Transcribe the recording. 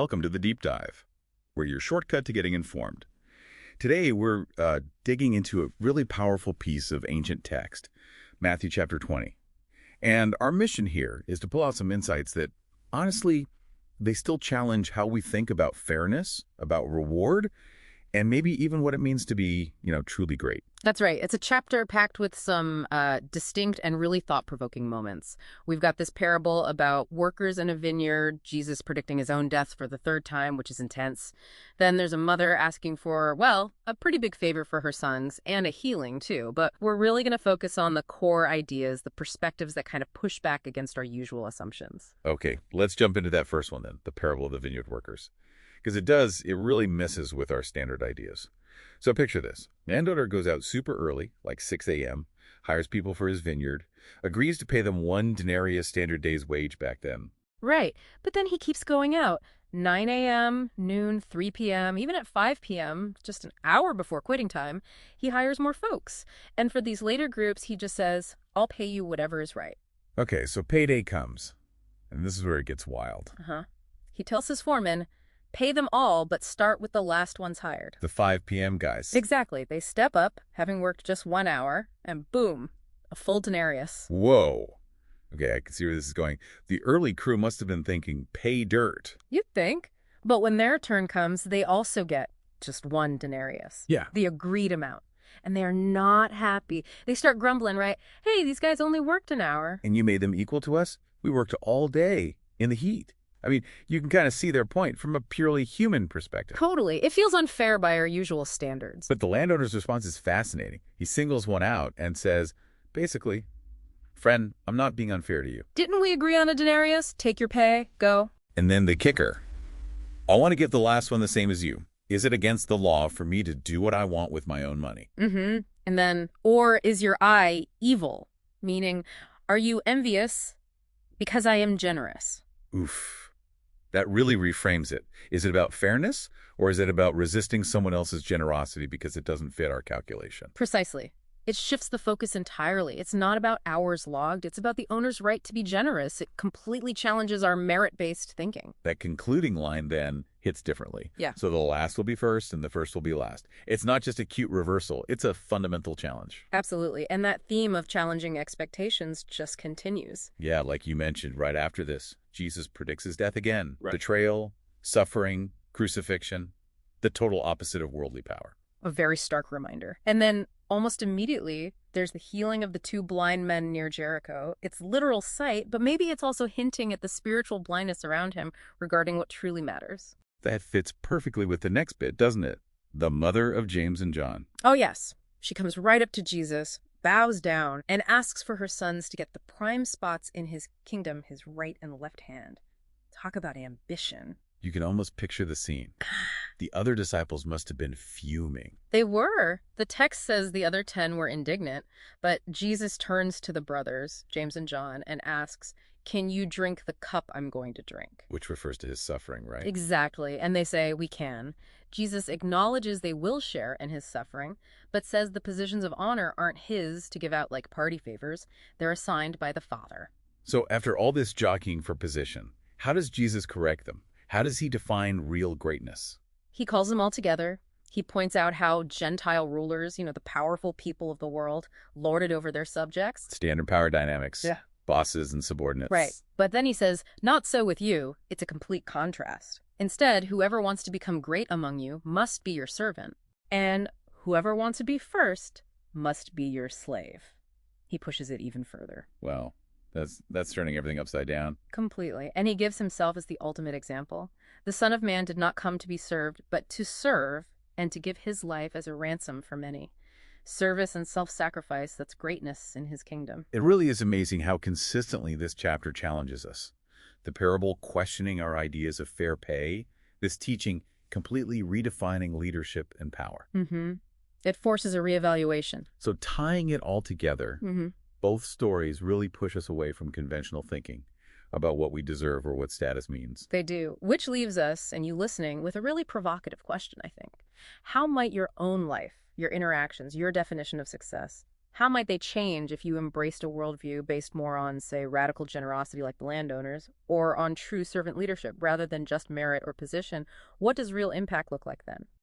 Welcome to the Deep Dive. We're your shortcut to getting informed. Today, we're digging into a really powerful piece of ancient text, Matthew chapter 20. And our mission here is to pull out some insights that, honestly, they still challenge how we think about fairness, about reward, and maybe even what it means to be, truly great. That's right. It's a chapter packed with some distinct and really thought-provoking moments. We've got this parable about workers in a vineyard, Jesus predicting his own death for the third time, which is intense. Then there's a mother asking for, well, a pretty big favor for her sons and a healing, too. But we're really going to focus on the core ideas, the perspectives that kind of push back against our usual assumptions. Okay, let's jump into that first one then, the parable of the vineyard workers. Because it really messes with our standard ideas. So picture this. Landowner goes out super early, like 6 a.m., hires people for his vineyard, agrees to pay them 1 denarius standard day's wage back then. Right. But then he keeps going out. 9 a.m., noon, 3 p.m., even at 5 p.m., just an hour before quitting time, he hires more folks. And for these later groups, he just says, I'll pay you whatever is right. Okay, so payday comes. And this is where it gets wild. He tells his foreman, pay them all, but start with the last ones hired. The 5 p.m. guys. Exactly. They step up, having worked just 1 hour, and boom, a full denarius. Whoa. Okay, I can see where this is going. The early crew must have been thinking, pay dirt. You'd think. But when their turn comes, they also get just 1 denarius. Yeah. The agreed amount. And they are not happy. They start grumbling, right? Hey, these guys only worked an hour. And you made them equal to us? We worked all day in the heat. I mean, you can kind of see their point from a purely human perspective. Totally. It feels unfair by our usual standards. But the landowner's response is fascinating. He singles one out and says, basically, friend, I'm not being unfair to you. Didn't we agree on a denarius? Take your pay, go. And then the kicker. I want to give the last one the same as you. Is it against the law for me to do what I want with my own money? And then, or is your eye evil? Meaning, are you envious because I am generous? Oof. That really reframes it. Is it about fairness, or is it about resisting someone else's generosity because it doesn't fit our calculation? Precisely. It shifts the focus entirely. It's not about hours logged. It's about the owner's right to be generous. It completely challenges our merit-based thinking. That concluding line then hits differently. Yeah. So the last will be first and the first will be last. It's not just a cute reversal. It's a fundamental challenge. Absolutely. And that theme of challenging expectations just continues. Yeah, like you mentioned, right after this, Jesus predicts his death again. Right. Betrayal, suffering, crucifixion, the total opposite of worldly power. A very stark reminder. And then almost immediately, there's the healing of the 2 blind men near Jericho. It's literal sight, but maybe it's also hinting at the spiritual blindness around him regarding what truly matters. That fits perfectly with the next bit, doesn't it? The mother of James and John. Oh, yes. She comes right up to Jesus, bows down, and asks for her sons to get the prime spots in his kingdom, his right and left hand. Talk about ambition. You can almost picture the scene. The other disciples must have been fuming. They were. The text says the other 10 were indignant, but Jesus turns to the brothers, James and John, and asks, can you drink the cup I'm going to drink? Which refers to his suffering, right? Exactly. And they say, we can. Jesus acknowledges they will share in his suffering, but says the positions of honor aren't his to give out like party favors. They're assigned by the Father. So after all this jockeying for position, how does Jesus correct them? How does he define real greatness? He calls them all together. He points out how Gentile rulers, the powerful people of the world, lorded over their subjects. Standard power dynamics. Yeah. Bosses and subordinates. Right. But then he says, not so with you. It's a complete contrast. Instead, whoever wants to become great among you must be your servant. And whoever wants to be first must be your slave. He pushes it even further. Well, that's turning everything upside down. Completely. And he gives himself as the ultimate example. The Son of Man did not come to be served, but to serve and to give his life as a ransom for many. Service and self-sacrifice, that's greatness in his kingdom. It really is amazing how consistently this chapter challenges us. The parable questioning our ideas of fair pay, this teaching completely redefining leadership and power. It forces a reevaluation. So tying it all together, both stories really push us away from conventional thinking about what we deserve or what status means. They do, which leaves us, and you listening, with a really provocative question, I think. How might your own life, your interactions, your definition of success, How might they change if you embraced a worldview based more on, say, radical generosity like the landowners, or on true servant leadership rather than just merit or position? What does real impact look like then?